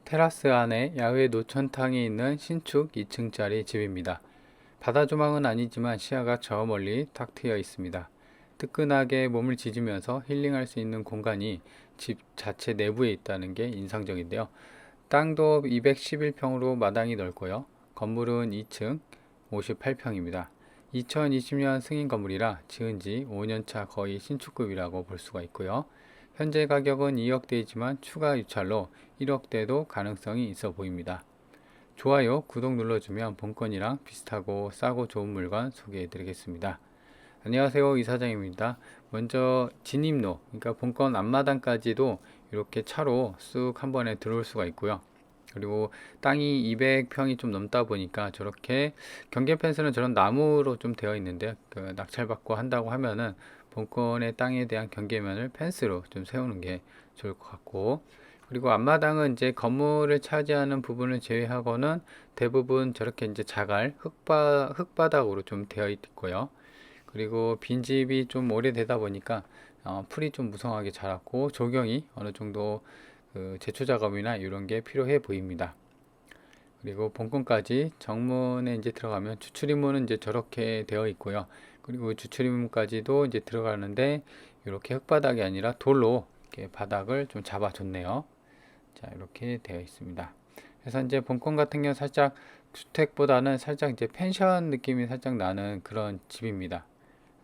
테라스 안에 야외 노천탕이 있는 신축 2층짜리 집입니다. 바다 조망은 아니지만 시야가 저 멀리 탁 트여 있습니다. 뜨끈하게 몸을 지지면서 힐링할 수 있는 공간이 집 자체 내부에 있다는 게 인상적인데요. 땅도 211평으로 마당이 넓고요. 건물은 2층 58평입니다. 2020년 승인 건물이라 지은 지 5년차 거의 신축급이라고 볼 수가 있고요. 현재 가격은 2억대이지만 추가 유찰로 1억대도 가능성이 있어 보입니다. 좋아요, 구독 눌러주면 본건이랑 비슷하고 싸고 좋은 물건 소개해 드리겠습니다. 안녕하세요, 이사장입니다. 먼저 진입로, 그러니까 본건 앞마당까지도 이렇게 차로 쑥 한 번에 들어올 수가 있고요. 그리고 땅이 200평이 좀 넘다 보니까 저렇게 경계 펜스는 저런 나무로 좀 되어 있는데 낙찰받고 한다고 하면은 본건의 땅에 대한 경계면을 펜스로 좀 세우는 게 좋을 것 같고, 그리고 앞마당은 이제 건물을 차지하는 부분을 제외하고는 대부분 저렇게 이제 자갈 흙바닥으로 좀 되어 있고요. 그리고 빈집이 좀 오래되다 보니까 풀이 좀 무성하게 자랐고 조경이 어느 정도 제초 작업이나 이런 게 필요해 보입니다. 그리고 본건까지 정문에 이제 들어가면 주출입문은 이제 저렇게 되어 있고요. 그리고 주출입문까지도 이제 들어가는데 이렇게 흙바닥이 아니라 돌로 이렇게 바닥을 좀 잡아줬네요. 자, 이렇게 되어 있습니다. 그래서 이제 본건 같은 경우 살짝 주택보다는 살짝 이제 펜션 느낌이 살짝 나는 그런 집입니다.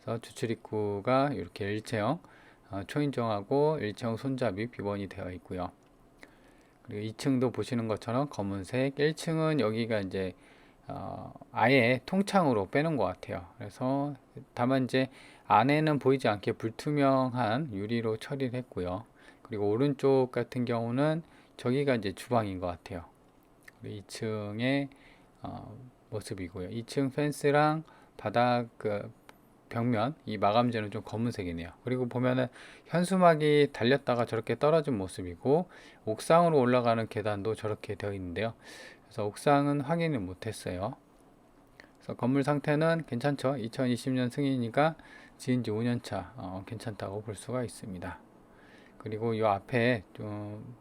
그래서 주출입구가 이렇게 일체형 초인종하고 일체형 손잡이 비번이 되어 있고요. 그리고 2층도 보시는 것처럼 검은색, 1층은 여기가 이제 아예 통창으로 빼는 것 같아요. 그래서 다만 이제 안에는 보이지 않게 불투명한 유리로 처리를 했고요. 그리고 오른쪽 같은 경우는 저기가 이제 주방인 것 같아요. 2층의 모습이고요. 2층 펜스랑 바닥 벽면 이 마감재는 좀 검은색이네요. 그리고 보면은 현수막이 달렸다가 저렇게 떨어진 모습이고 옥상으로 올라가는 계단도 저렇게 되어 있는데요. 그래서 옥상은 확인을 못했어요. 그래서 건물 상태는 괜찮죠. 2020년 승인이니까 지은 지 5년차 괜찮다고 볼 수가 있습니다. 그리고 이 앞에 좀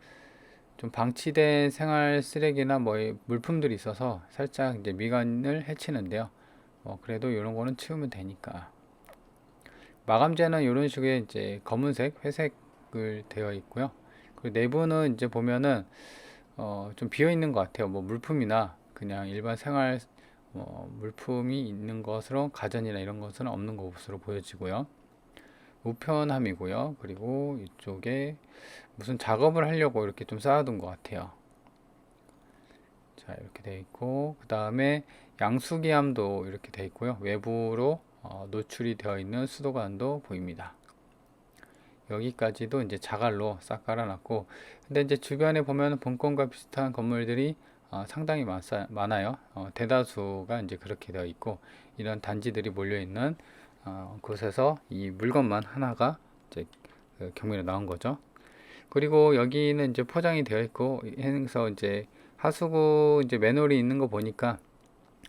방치된 생활 쓰레기나 뭐 물품들이 있어서 살짝 이제 미간을 해치는데요. 그래도 이런 거는 치우면 되니까. 마감재는 이런 식의 이제 검은색, 회색을 되어 있고요. 그리고 내부는 이제 보면은 좀 비어 있는 것 같아요. 뭐 물품이나 그냥 일반 생활 물품이 있는 것으로 가전이나 이런 것은 없는 것으로 보여지고요. 우편함이고요. 그리고 이쪽에 무슨 작업을 하려고 이렇게 좀 쌓아둔 것 같아요. 자, 이렇게 되어 있고, 그 다음에 양수기함도 이렇게 되어 있고요. 외부로 노출이 되어 있는 수도관도 보입니다. 여기까지도 이제 자갈로 싹 깔아놨고, 근데 이제 주변에 보면 본건과 비슷한 건물들이 상당히 많아요. 대다수가 이제 그렇게 되어 있고, 이런 단지들이 몰려 있는 곳에서 이 물건만 하나가 이제 경매로 나온 거죠. 그리고 여기는 이제 포장이 되어 있고 해서 이제 하수구 이제 매놀이 있는 거 보니까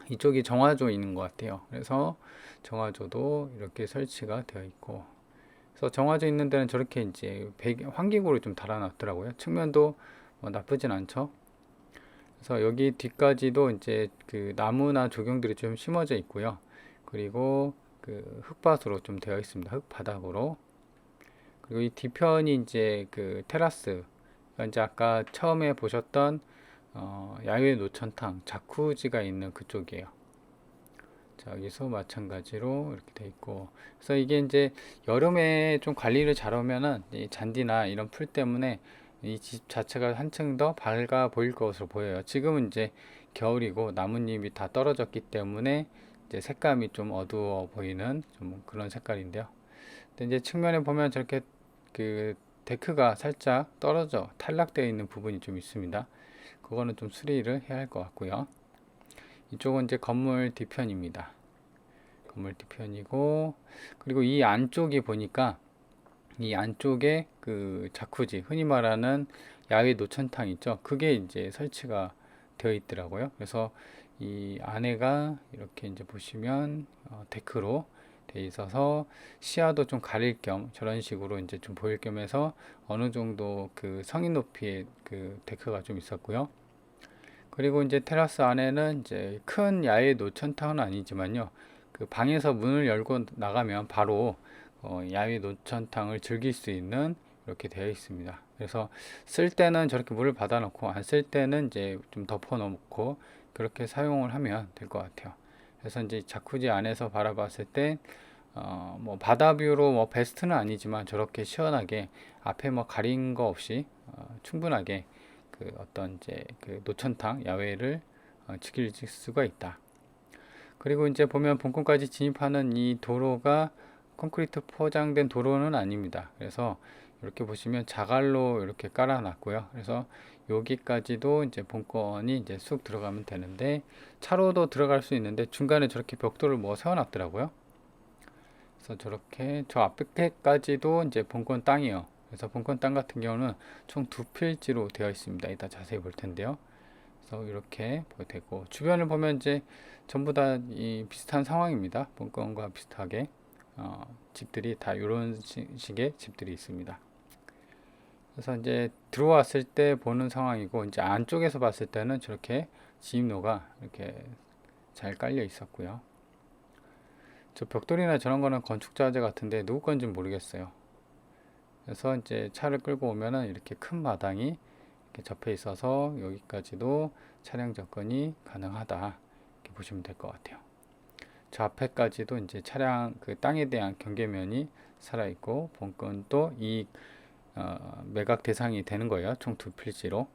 이쪽이 정화조 있는 것 같아요. 그래서 정화조도 이렇게 설치가 되어 있고, 그래서 정화조 있는 데는 저렇게 이제 환기구를 좀 달아놨더라고요. 측면도 뭐 나쁘진 않죠. 그래서 여기 뒤까지도 이제 그 나무나 조경들이 좀 심어져 있고요. 그리고 그 흙밭으로 좀 되어 있습니다. 흙바닥으로. 그리고 이 뒤편이 이제 그 테라스, 그러니까 이제 아까 처음에 보셨던 야외 노천탕 자쿠지가 있는 그쪽이에요. 자, 여기서 마찬가지로 이렇게 돼 있고, 그래서 이게 이제 여름에 좀 관리를 잘하면은 이 잔디나 이런 풀 때문에 이 집 자체가 한층 더 밝아 보일 것으로 보여요. 지금은 이제 겨울이고 나뭇잎이 다 떨어졌기 때문에 이제 색감이 좀 어두워 보이는 좀 그런 색깔인데요. 근데 이제 측면에 보면 저렇게 그 데크가 살짝 떨어져 탈락되어 있는 부분이 좀 있습니다. 그거는 좀 수리를 해야 할 것 같고요. 이쪽은 이제 건물 뒤편입니다. 건물 뒤편이고, 그리고 이 안쪽이 보니까 이 안쪽에 그 자쿠지, 흔히 말하는 야외 노천탕 있죠. 그게 이제 설치가 되어 있더라고요. 그래서 이 안에가 이렇게 이제 보시면 데크로 돼 있어서 시야도 좀 가릴 겸 저런 식으로 이제 좀 보일 겸 해서 어느 정도 그 성인 높이의 그 데크가 좀 있었고요. 그리고 이제 테라스 안에는 이제 큰 야외 노천탕은 아니지만요. 그 방에서 문을 열고 나가면 바로 야외 노천탕을 즐길 수 있는 이렇게 되어 있습니다. 그래서 쓸 때는 저렇게 물을 받아 놓고 안 쓸 때는 이제 좀 덮어 놓고 그렇게 사용을 하면 될 것 같아요. 그래서 이제 자쿠지 안에서 바라봤을 때 뭐 바다뷰로 뭐 베스트는 아니지만 저렇게 시원하게 앞에 뭐 가린 거 없이 충분하게 그 어떤 이제 그 노천탕 야외를 즐길 수가 있다. 그리고 이제 보면 본권까지 진입하는 이 도로가 콘크리트 포장된 도로는 아닙니다. 그래서 이렇게 보시면 자갈로 이렇게 깔아놨고요. 그래서 여기까지도 이제 본권이 이제 쑥 들어가면 되는데 차로도 들어갈 수 있는데 중간에 저렇게 벽돌을 뭐 세워놨더라고요. 그래서 저렇게 저 앞에까지도 이제 본권 땅이요. 그래서 본권 땅 같은 경우는 총 두 필지로 되어 있습니다. 이따 자세히 볼 텐데요. 그래서 이렇게 되고 주변을 보면 이제 전부 다 이 비슷한 상황입니다. 본권과 비슷하게 집들이 다 이런 식의 집들이 있습니다. 그래서 이제 들어왔을 때 보는 상황이고 이제 안쪽에서 봤을 때는 저렇게 진입로가 이렇게 잘 깔려 있었고요. 저 벽돌이나 저런 거는 건축 자재 같은데 누구 건지 모르겠어요. 그래서 이제 차를 끌고 오면은 이렇게 큰 마당이 이렇게 접해 있어서 여기까지도 차량 접근이 가능하다 이렇게 보시면 될 것 같아요. 저 앞에까지도 이제 차량 그 땅에 대한 경계면이 살아 있고 본권도 이 매각 대상이 되는 거예요. 총 두 필지로.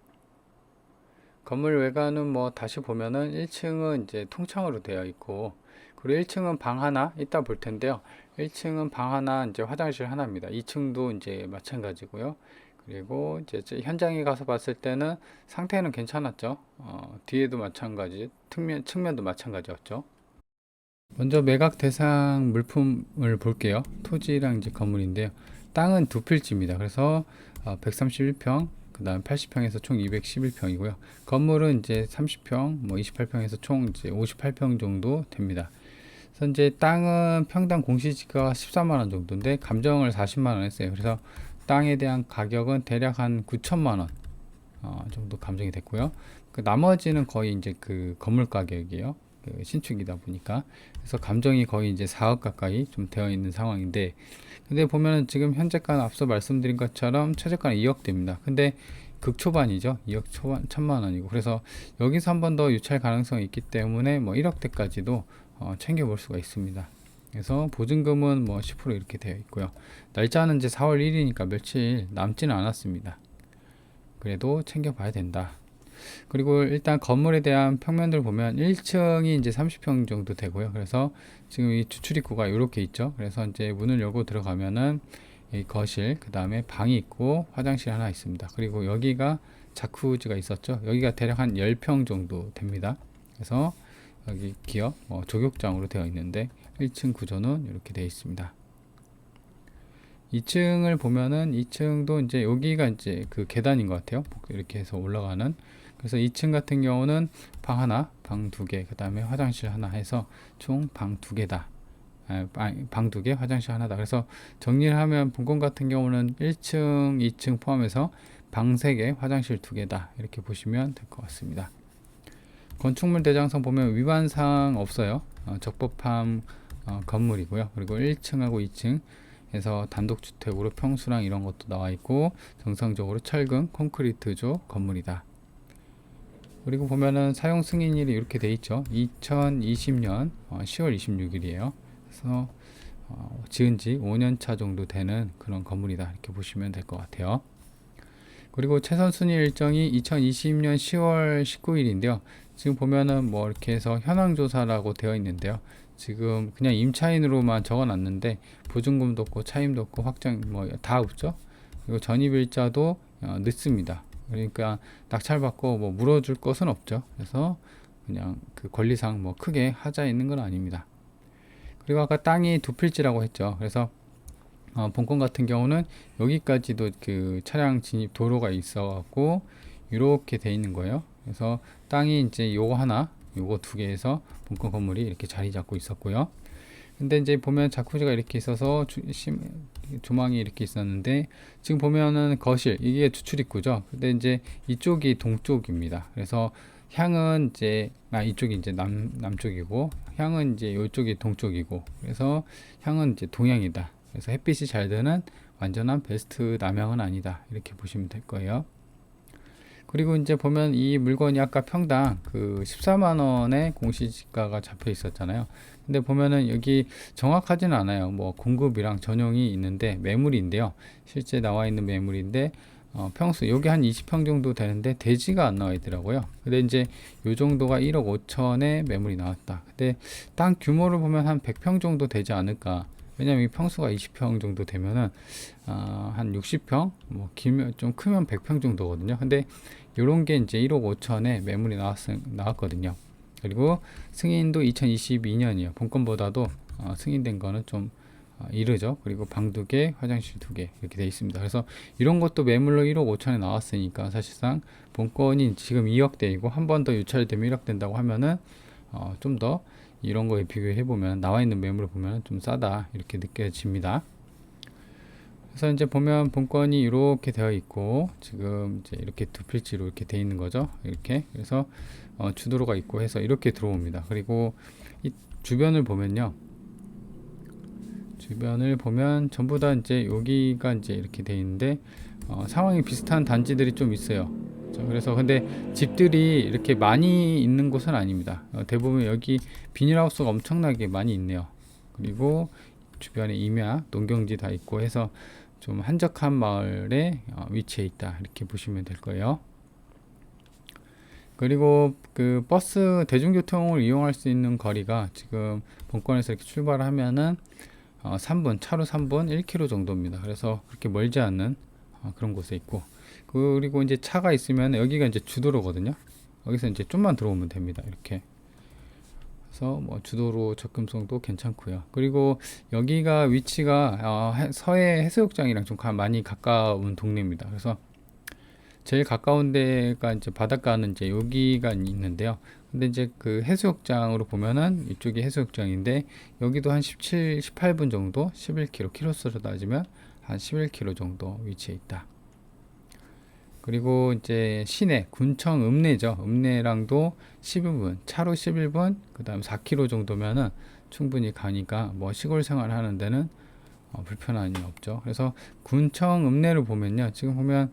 건물 외관은 뭐 다시 보면은 1층은 이제 통창으로 되어 있고 그리고 1층은 방 하나 이따 볼 텐데요. 1층은 방 하나 이제 화장실 하나입니다. 2층도 이제 마찬가지고요. 그리고 이제 현장에 가서 봤을 때는 상태는 괜찮았죠. 뒤에도 마찬가지, 측면도 마찬가지였죠. 먼저 매각 대상 물품을 볼게요. 토지랑 이제 건물인데요. 땅은 두 필지입니다. 그래서 131평, 그 다음 80평에서 총 211평이고요. 건물은 이제 30평, 뭐 28평에서 총 이제 58평 정도 됩니다. 그래서 이제 땅은 평당 공시지가가 14만원 정도인데 감정을 40만원 했어요. 그래서 땅에 대한 가격은 대략 한 9천만원 정도 감정이 됐고요. 그 나머지는 거의 이제 그 건물 가격이에요. 그 신축이다 보니까. 그래서 감정이 거의 이제 4억 가까이 좀 되어 있는 상황인데, 근데 보면은 지금 현재가는 앞서 말씀드린 것처럼 최저가는 2억 됩니다. 근데 극초반이죠. 2억 초반 1천만 원이고. 그래서 여기서 한 번 더 유찰 가능성이 있기 때문에 뭐 1억대까지도 챙겨볼 수가 있습니다. 그래서 보증금은 뭐 10% 이렇게 되어 있고요. 날짜는 이제 4월 1일이니까 며칠 남지는 않았습니다. 그래도 챙겨봐야 된다. 그리고 일단 건물에 대한 평면들 보면 1층이 이제 30평 정도 되고요. 그래서 지금 이 주출입구가 이렇게 있죠. 그래서 이제 문을 열고 들어가면은 이 거실, 그 다음에 방이 있고 화장실 하나 있습니다. 그리고 여기가 자쿠지가 있었죠. 여기가 대략 한 10평 정도 됩니다. 그래서 여기 기업 족욕장으로 되어 있는데 1층 구조는 이렇게 되어 있습니다. 2층을 보면은 2층도 이제 여기가 이제 그 계단인 것 같아요. 이렇게 해서 올라가는. 그래서 2층 같은 경우는 방 하나, 방 두 개, 그 다음에 화장실 하나 해서 총 방 두 개다. 방 두 개, 화장실 하나다. 그래서 정리를 하면 본권 같은 경우는 1층, 2층 포함해서 방 3개, 화장실 2개다. 이렇게 보시면 될 것 같습니다. 건축물 대장성 보면 위반사항 없어요. 적법한 건물이고요. 그리고 1층하고 2층 에서 단독주택으로 평수랑 이런 것도 나와 있고 정상적으로 철근, 콘크리트조 건물이다. 그리고 보면은 사용 승인일이 이렇게 돼 있죠. 2020년 10월 26일이에요. 그래서 지은 지 5년차 정도 되는 그런 건물이다. 이렇게 보시면 될 것 같아요. 그리고 최선 순위 일정이 2020년 10월 19일인데요. 지금 보면은 뭐 이렇게 해서 현황 조사라고 되어 있는데요. 지금 그냥 임차인으로만 적어놨는데 보증금도 없고 차임도 없고 확정 뭐 다 없죠. 그리고 전입일자도 늦습니다. 그러니까 낙찰받고 뭐 물어줄 것은 없죠. 그래서 그냥 그 권리상 뭐 크게 하자 있는 건 아닙니다. 그리고 아까 땅이 두 필지라고 했죠. 그래서 본권 같은 경우는 여기까지도 그 차량 진입 도로가 있어 갖고 이렇게 돼 있는 거예요. 그래서 땅이 이제 요거 하나 요거 두 개에서 본권 건물이 이렇게 자리 잡고 있었고요. 근데 이제 보면 자쿠지가 이렇게 있어서 조망이 이렇게 있었는데, 지금 보면은 거실, 이게 주출입구죠. 근데 이제 이쪽이 동쪽입니다. 그래서 향은 이제, 이쪽이 이제 남쪽이고, 향은 이제 이쪽이 동쪽이고, 그래서 향은 이제 동향이다. 그래서 햇빛이 잘 드는 완전한 베스트 남향은 아니다. 이렇게 보시면 될 거예요. 그리고 이제 보면 이 물건이 아까 평당 그 14만 원의 공시지가가 잡혀 있었잖아요. 근데 보면은 여기 정확하지는 않아요. 뭐 공급이랑 전용이 있는데 매물인데요. 실제 나와 있는 매물인데, 평수 여기 한 20평 정도 되는데 대지가 안 나와 있더라고요. 근데 이제 요 정도가 1억 5천에 매물이 나왔다. 근데 땅 규모를 보면 한 100평 정도 되지 않을까. 왜냐면 이 평수가 20평 정도 되면은 한 60평, 뭐 길면 좀 크면 100평 정도거든요. 근데 요런 게 이제 1억 5천에 매물이 나왔거든요. 그리고 승인도 2022년이에요. 본건보다도 승인된 거는 좀 이르죠. 그리고 방 2개, 화장실 2개 이렇게 돼 있습니다. 그래서 이런 것도 매물로 1억 5천에 나왔으니까 사실상 본건이 지금 2억대이고 한 번 더 유찰되면 1억 된다고 하면은 좀 더 이런 거에 비교해 보면 나와 있는 매물을 보면 좀 싸다 이렇게 느껴집니다. 그래서 이제 보면 본건이 이렇게 되어 있고, 지금 이제 이렇게 두 필지로 이렇게 되어 있는 거죠. 이렇게. 그래서 주도로가 있고 해서 이렇게 들어옵니다. 그리고 이 주변을 보면요. 주변을 보면 전부 다 이제 여기가 이제 이렇게 되어 있는데, 상황이 비슷한 단지들이 좀 있어요. 그래서 근데 집들이 이렇게 많이 있는 곳은 아닙니다. 대부분 여기 비닐하우스가 엄청나게 많이 있네요. 그리고 주변에 임야, 농경지 다 있고 해서 좀 한적한 마을에 위치해 있다 이렇게 보시면 될 거예요. 그리고 그 버스 대중교통을 이용할 수 있는 거리가 지금 본건에서 이렇게 출발하면은 3분, 차로 3분 1km 정도입니다. 그래서 그렇게 멀지 않는 그런 곳에 있고, 그리고 이제 차가 있으면 여기가 이제 주도로거든요. 여기서 이제 좀만 들어오면 됩니다. 이렇게. 그래서 뭐 주도로 접근성도 괜찮고요. 그리고 여기가 위치가 서해 해수욕장이랑 좀 많이 가까운 동네입니다. 그래서 제일 가까운 데가 이제 바닷가는 이제 여기가 있는데요. 근데 이제 그 해수욕장으로 보면은 이쪽이 해수욕장인데, 여기도 한 17, 18분 정도, 11km, 키로수로 따지면 한 11km 정도 위치해 있다. 그리고 이제 시내, 군청 읍내죠. 읍내랑도 11분, 차로 11분, 그 다음 4km 정도면은 충분히 가니까 뭐 시골 생활 하는 데는 불편함이 없죠. 그래서 군청 읍내를 보면요. 지금 보면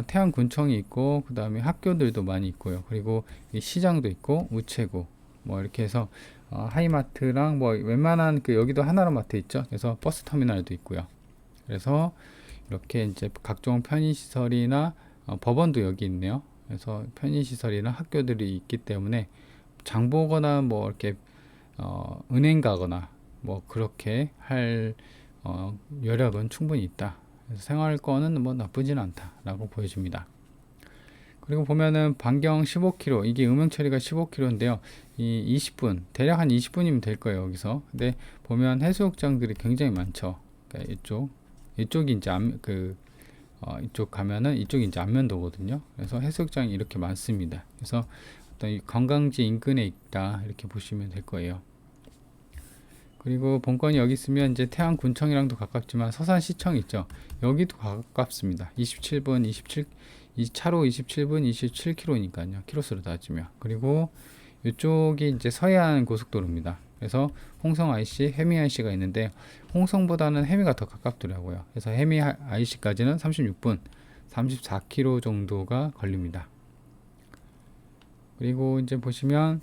태안군청이 있고, 그 다음에 학교들도 많이 있고요. 그리고 시장도 있고, 우체국, 뭐 이렇게 해서 하이마트랑 뭐 웬만한 여기도 하나로마트 있죠. 그래서 버스 터미널도 있고요. 그래서 이렇게 이제 각종 편의시설이나 법원도 여기 있네요. 그래서 편의시설이나 학교들이 있기 때문에 장 보거나 뭐 이렇게 은행 가거나 뭐 그렇게 할 여력은 충분히 있다. 그래서 생활권은 뭐 나쁘진 않다라고 보여집니다. 그리고 보면은 반경 15km, 이게 음영 처리가 15km인데요. 이 20분, 대략 한 20분이면 될 거예요, 여기서. 근데 보면 해수욕장들이 굉장히 많죠. 그러니까 이쪽이 이제 이쪽 가면은 이쪽이 이제 안면도거든요. 그래서 해수욕장이 이렇게 많습니다. 그래서 어떤 관광지 인근에 있다 이렇게 보시면 될 거예요. 그리고 본건이 여기 있으면 이제 태안군청이랑도 가깝지만 서산시청 있죠. 여기도 가깝습니다. 27분, 27, 차로 27분, 27km니까요. 키로수로 따지면. 그리고 이쪽이 이제 서해안 고속도로입니다. 그래서 홍성 IC, 해미 IC가 있는데, 홍성보다는 해미가 더 가깝더라고요. 그래서 해미 IC까지는 36분, 34km 정도가 걸립니다. 그리고 이제 보시면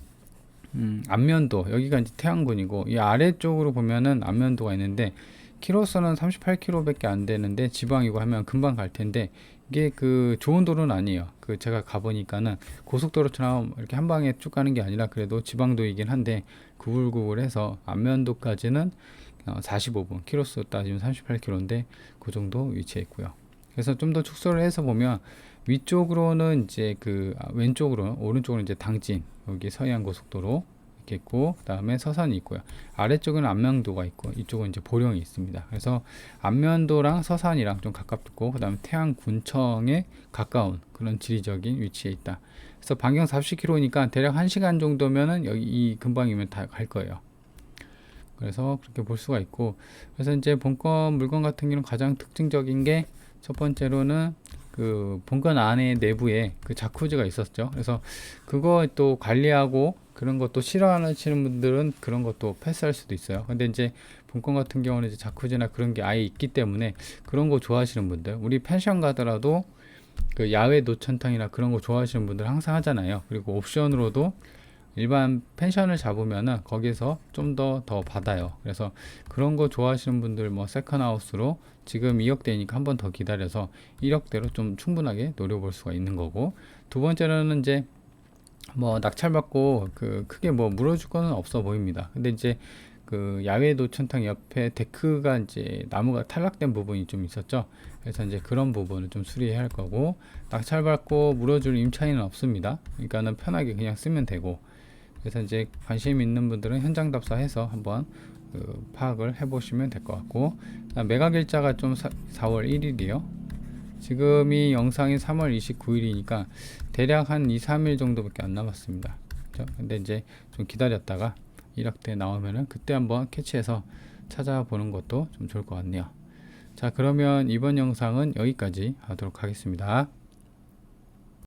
안면도, 여기가 이제 태안군이고, 이 아래쪽으로 보면은 안면도가 있는데, 키로수는 38km 밖에 안 되는데 지방이고 하면 금방 갈 텐데, 이게 좋은 도로는 아니에요. 제가 가보니까는 고속도로처럼 이렇게 한 방에 쭉 가는 게 아니라 그래도 지방도이긴 한데 구불구불해서 안면도까지는 45분, 키로수 따지면 38km인데 그 정도 위치해 있고요. 그래서 좀 더 축소를 해서 보면 위쪽으로는 이제 왼쪽으로는, 오른쪽으로는 이제 당진, 여기 서해안 고속도로 이렇게 있고, 그 다음에 서산이 있고요. 아래쪽에는 안면도가 있고, 이쪽은 이제 보령이 있습니다. 그래서 안면도랑 서산이랑 좀 가깝고, 그 다음에 태안군청에 가까운 그런 지리적인 위치에 있다. 그래서 반경 40km니까 대략 1시간 정도면은 여기 이 근방이면 다 갈 거예요. 그래서 그렇게 볼 수가 있고, 그래서 이제 본건 물건 같은 경우는 가장 특징적인 게 첫 번째로는 그 본건 안에 내부에 그 자쿠지가 있었죠. 그래서 그거 또 관리하고 그런 것도 싫어하시는 분들은 그런 것도 패스할 수도 있어요. 근데 이제 본건 같은 경우는 이제 자쿠지나 그런 게 아예 있기 때문에 그런 거 좋아하시는 분들, 우리 펜션 가더라도 그 야외 노천탕이나 그런 거 좋아하시는 분들 항상 하잖아요. 그리고 옵션으로도 일반 펜션을 잡으면은 거기서 좀 더 받아요. 그래서 그런 거 좋아하시는 분들 뭐 세컨하우스로 지금 2억대니까 한 번 더 기다려서 1억대로 좀 충분하게 노려볼 수가 있는 거고, 두 번째로는 이제 뭐 낙찰받고 그 크게 뭐 물어줄 거는 없어 보입니다. 근데 이제 그 야외 노천탕 옆에 데크가 이제 나무가 탈락된 부분이 좀 있었죠. 그래서 이제 그런 부분을 좀 수리해야 할 거고, 낙찰받고 물어줄 임차인은 없습니다. 그러니까는 편하게 그냥 쓰면 되고, 그래서 이제 관심 있는 분들은 현장 답사해서 한번 그 파악을 해보시면 될 것 같고, 매각 일자가 좀 4월 1일이요. 지금이 영상이 3월 29일이니까 대략 한 2, 3일 정도밖에 안 남았습니다. 그렇죠? 근데 이제 좀 기다렸다가 1억대 나오면은 그때 한번 캐치해서 찾아보는 것도 좀 좋을 것 같네요. 자, 그러면 이번 영상은 여기까지 하도록 하겠습니다.